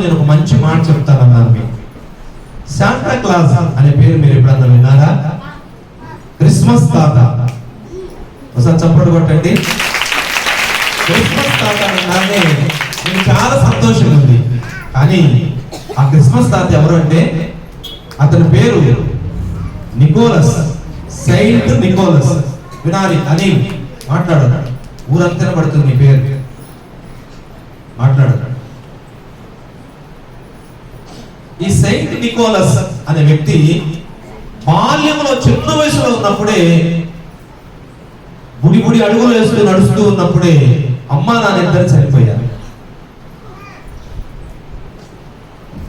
నేను ఒక మంచి మాట చెప్తానన్నాను మీకు. శాంటా క్లాస్ అనే పేరు మీరు ఎప్పుడన్నా విన్నారా? క్రిస్మస్ తాత. ఒకసారి చప్పట్లు కొట్టండి. క్రిస్మస్ తాత అనగానే మీకు చాలా సంతోషంగా ఉంది. కానీ ఆ క్రిస్మస్ తాత ఎవరు అంటే అతని పేరు నికోలస్, సెయింట్ నికోలస్. వినాలి అని మాట్లాడతాడు, ఊరంతా పడుతుంది నీ పేరు, మాట్లాడతాడు. ఈ సెయింట్ నికోలస్ అనే వ్యక్తి బాల్యంలో చిన్న వయసులో ఉన్నప్పుడే బుడి బుడి అడుగులు వేస్తూ నడుస్తూ ఉన్నప్పుడే అమ్మా నాన్న ఇద్దరు చనిపోయారు.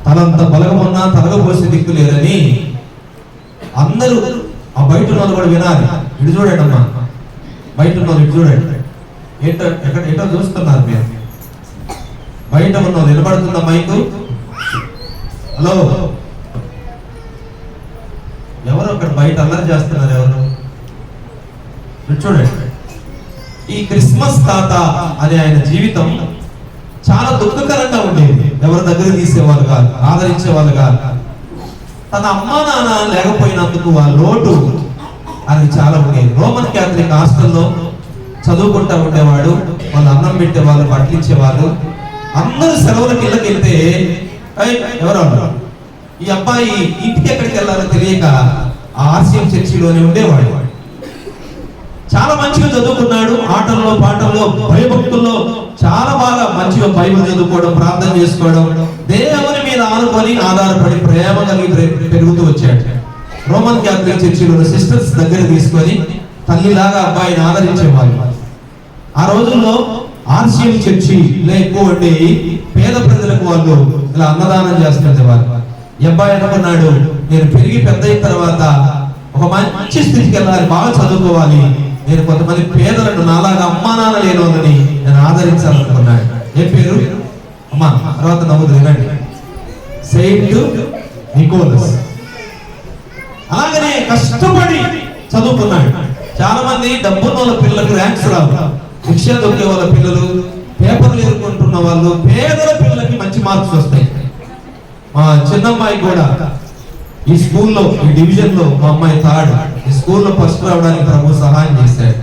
తలంత బలగమున్నా తలగపోసే దిక్కు లేదని అందరూ ఆ బయట ఉన్నది కూడా వినాలి. ఇటు చూడండి అమ్మా, బయట ఉన్నది ఇటు చూడండి. ఏంటో ఎటో చూస్తున్నారు మీరు. బయట ఉన్నది వినబడుతుందా మైకు? హలో, ఎవరు అక్కడ బయట అల్లరి చేస్తున్నారు? ఎవరు? చూడండి. ఈ క్రిస్మస్ తాత అనే ఆయన జీవితం చాలా దుఃఖకరంగా ఉండేది. ఎవరి దగ్గర తీసేవాళ్ళు కాదు, ఆదరించే వాళ్ళు కాదు. తన అమ్మా నాన్న లేకపోయినందుకు ఆ లోటు అది చాలా ఉండేది. రోమన్ క్యాథలిక్ హాస్టల్లో చదువుకుంటా ఉండేవాడు. వాళ్ళు అన్నం పెట్టేవాళ్ళు, పట్టించేవాళ్ళు. అందరూ సెలవులకు ఇళ్ళకి వెళ్తే ఎవరు ఈ అబ్బాయి ఇంటికి ఎక్కడికి వెళ్ళాలో తెలియక ఆ ఆర్సీఎం చర్చిలోనే ఉండేవాడు. చాలా మంచిగా చదువుకున్నాడు. ఆటల్లో పాటల్లో భయభక్తుల్లో చాలా బాగా మంచిగా బైబిల్ చదువుకోవడం, ప్రార్థన చేసుకోవడం, దేవుని మీద ఆధారపడి ప్రేమ కలిగి పెరుగుతూ వచ్చాడు. రోమన్ క్యాథలిక్ చర్చిలో సిస్టర్స్ దగ్గర తీసుకొని తల్లిలాగా అబ్బాయిని ఆదరించేవాళ్ళు. ఆ రోజుల్లో ఆర్సీఎం చర్చిలో ఎక్కువ ఉండి పేద ప్రజలకు వాళ్ళు ఇలా అన్నదానం చేస్తుండేవారు. ఈ అబ్బాయి అనుకున్నాడు, నేను పెరిగి పెద్ద అయిన తర్వాత ఒక మంచి స్థితికి వెళ్ళాలి, బాగా చదువుకోవాలి, నేను కొంతమంది పేదలను నాలాగా అమ్మా నాన్న లేని వాళ్ళని నేను ఆదరించాలనుకున్నాడు. ఏ పేరు అమ్మా? తర్వాత నవ్వుదు వినండి. Saint Nicholas. అలాగనే కష్టపడి చదువుకున్నాడు. చాలా మంది డబ్బున్న పిల్లలకు ర్యాంక్స్ రావు. శిక్ష దొక్కే వాళ్ళ పిల్లలు, పేపర్లు ఎదుర్కొంటున్న వాళ్ళు, పేదల పిల్లలకి మంచి మార్క్స్ వస్తాయి. మా చిన్నమ్మాయి కూడా ఈ స్కూల్లో, ఈ డివిజన్ లో మా అమ్మాయి థర్డ్. ఈ స్కూల్లో ఫస్ట్ రావడానికి ప్రభు సహాయం చేశాడు.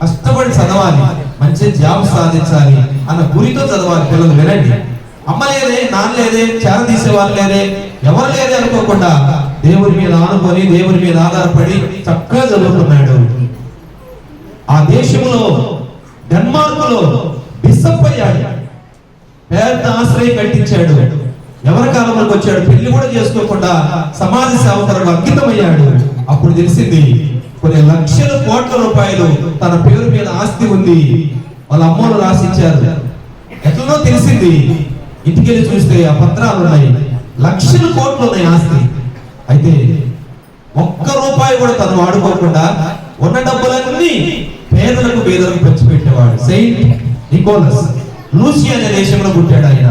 కష్టపడి చదవాలి, మంచి జాబ్ సాధించాలి అన్న గురితో చదవాలి పిల్లలు. వినండి, అమ్మ లేదే, నాన్న లేదే, చేర తీసేవాళ్ళు లేదే, ఎవరు లేదే అనుకోకుండా దేవుని మీద ఆనుకొని దేవుని మీద ఆధారపడి చక్కగా చదువుకున్నాడు. ఆ దేశంలో డెన్మార్క్ లో బిషప్ అయ్యాడు. పెద్ద ఆశ్రయం కట్టించాడు. ఎవరి కాలంలోకి వచ్చాడు, పెళ్లి కూడా చేసుకోకుండా సమాజ సేవకులకు అంకితమయ్యాడు. అప్పుడు తెలిసింది కొన్ని లక్షల కోట్ల రూపాయలు తన పేరు మీద ఆస్తి ఉంది. వాళ్ళ అమ్మోళ్ళు రాసిచ్చారు. ఎట్లనో తెలిసింది. ఇంటికెళ్ళి చూస్తే ఆ పత్రాలు ఉన్నాయి. లక్షల కోట్లు ఉన్నాయి ఆస్తి. అయితే ఒక్క రూపాయి కూడా తను వాడుకోకుండా ఉన్న డబ్బులన్నీ పేదలకు పేదలకు పంచిపెట్టేవాడు. సెయింట్ నికోలస్ లూసి అనే దేశంలో పుట్టాడు ఆయన.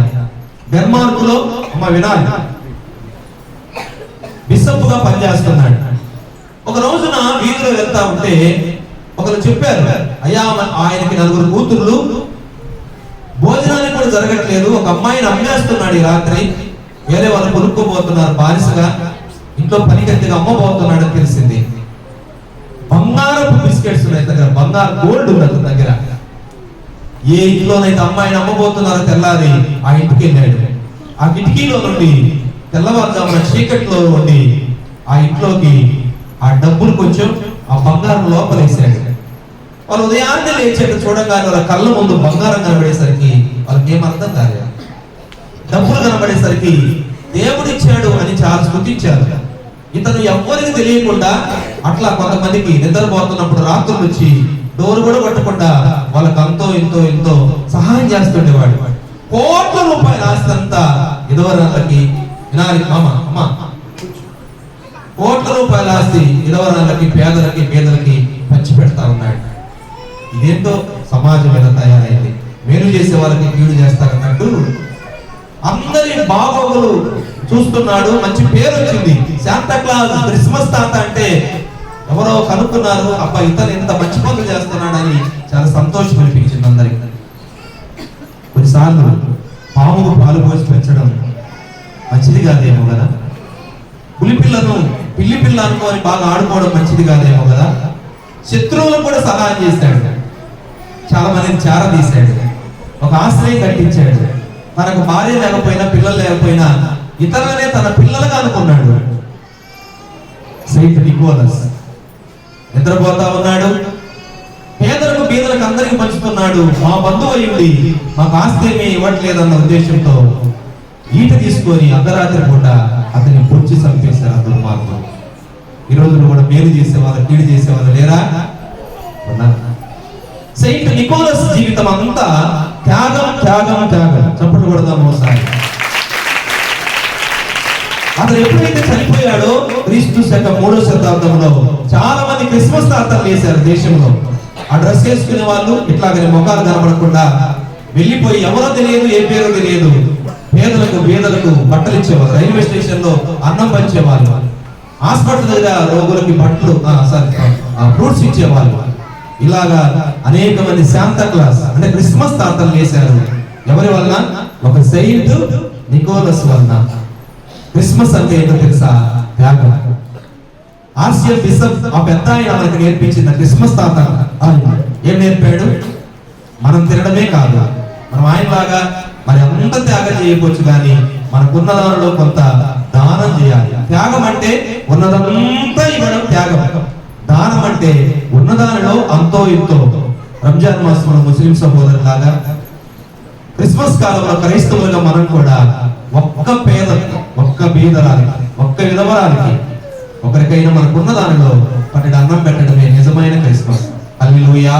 డెన్మార్క్ లో అమ్మ వినాలి, బిషప్ గా పనిచేస్తున్నాడు. ఒక రోజున వీధిలో వెళ్తా ఉంటే ఒకరు చెప్పారు, అయ్యా ఆయనకి 4 కూతుర్లు, భోజనానికి కూడా జరగట్లేదు, ఒక అమ్మాయిని అమ్మేస్తున్నాడు ఈ రాత్రి, వేరే వాళ్ళు కొనుక్కోబోతున్నారు బానిసగా, ఇంట్లో పనికత్తిగా అమ్మబోతున్నాడు అని తెలిసింది. బంగారపు బిస్కెట్స్ ఉన్నాయి దగ్గర, బంగారు గోల్డ్ ఉంది అతని దగ్గర. ఏ ఇంట్లోనైతే అమ్మాయిని అమ్మబోతున్నారో తెల్లారి ఆ ఇంటికి వెళ్ళాడు. ఆ కిటికీలో నుండి తెల్లవారుజామున చీకట్లో ఉండి ఆ ఇంట్లోకి ఆ డబ్బులు కొంచెం ఆ బంగారం లోపలేసాడు. వాళ్ళు ఉదయాన్నే లేచాడు. చూడగానే వాళ్ళ కళ్ళ ముందు బంగారం కనబడేసరికి వాళ్ళకి ఏమర్థం కాలేదు. డబ్బులు కనబడేసరికి దేవుడిచ్చాడు అని చాలా స్తుతించారు. ఇతను ఎవ్వరికి తెలియకుండా అట్లా కొంతమందికి నిద్రపోతున్నప్పుడు రాత్రులు వచ్చి డోర్ కూడా కొట్టకుండా వాళ్ళకి అంతో ఎంతో సహాయం చేస్తుండేవాడు. కోట్ల రూపాయల ఆస్తి అంతా ఇదవరాళ్ళకి, వినాలి అమ్మ, కోట్ల రూపాయల ఆస్తి ఇదవరాళ్ళకి, పేదలకి పంచి పెడతా ఉన్నాడు. ఇదేంటో సమాజం మీద తయారైంది. మేలు చేసే వాళ్ళకి కీడు చేస్తారన్నట్టు అందరి బాగోగులు చూస్తున్నాడు. మంచి పేరు వచ్చింది. శాంతా క్లాస్, క్రిస్మస్ తాత అంటే ఎవరో కనుక్కున్నారు. అబ్బా ఇతను ఎంత మంచి పనులు చేస్తున్నాడని చాలా సంతోషం అనిపించింది అందరికి. కొన్నిసార్లు పాముకు పాలు పోసి పెంచడం మంచిది కాదేమో కదా. పిల్లి పిల్ల అనుకోని బాగా ఆడుకోవడం మంచిది కాదేమో కదా. శత్రువులకు కూడా సహాయం చేశాడు, చాలా మందిని చేరదీశాడు, ఒక ఆశ్రయం కట్టించాడు. తనకు భార్య లేకపోయినా పిల్లలు లేకపోయినా ఇతరులనే తన పిల్లలుగా అనుకున్నాడు. సెయింట్ నికోలస్ నిద్రపోతా ఉన్నాడు, పేదలకు బీదలకు అందరికి పంచుతున్నాడు. మా బంధువు అయ్యుండి మాకు ఆస్తి ఏమీ ఇవ్వట్లేదన్న ఉద్దేశంతో ఈట తీసుకొని అర్ధరాత్రి పూట అతన్ని పొడిచి చంపేశారు ఆ దుర్మార్గులు. ఈ రోజులు కూడా మేలు చేసేవాళ్ళు కీడు చేసేవాళ్ళు లేరా? సెయింట్ నికోలస్ జీవితం అంతా త్యాగం త్యాగం త్యాగం. చప్పట్లు కొడదాం ఒకసారి. అతను ఎప్పుడైతే చనిపోయాడో క్రీస్తు శకం 3వ శతాబ్దంలో చాలా మంది క్రిస్మస్ తాతలు వేశారు దేశంలో. ఆ డ్రెస్ వేసుకునే వాళ్ళు ఇట్లాగని ముఖాలు కనబడకుండా వెళ్ళిపోయి ఎవరో తెలియదు, ఏ పేరో తెలియదు, పేదలకు బీదలకు బట్టలు ఇచ్చేవాళ్ళు, రైల్వే స్టేషన్ లో అన్నం పంచేవాళ్ళు, హాస్పిటల్ దగ్గర రోగులకి బట్టలు ఫ్రూట్స్ ఇచ్చేవాళ్ళు. ఇలాగా అనేక మంది శాంతా క్లాస్ అంటే క్రిస్మస్ తాతలు వేశారు. ఎవరి వలన? ఒక సెయింట్ నికోలస్ వలన. క్రిస్మస్ అంటే ఏంటో తెలుసా? త్యాగం. ఆసియా బిషప్ ఆ పెద్ద ఆయన మనకు నేర్పించిన క్రిస్మస్ తాత ఏం నేర్పాడు? మనం తినడమే కాదు, మనం ఆయనలాగా మరి అంత త్యాగం చేయవచ్చు, కానీ మనకున్న దానిలో కొంత దానం చేయాలి. త్యాగం అంటే ఉన్నదంతా ఇవ్వడం త్యాగం. దానం అంటే ఉన్నదానిలో అంతో ఇంతో. రంజాన్ మాసంలో ముస్లిం సహోదరులాగా క్రిస్మస్ కాలంలో క్రైస్తవులుగా మనం కూడా ఒక్క పేదకు, ఒక్క బీదరానికి, ఒక్క విధవరానికి, ఒకరికైనా మనకున్న దానిలో పన్నెండు అన్నం పెట్టడమే నిజమైన క్రిస్మస్. హల్లెలూయా.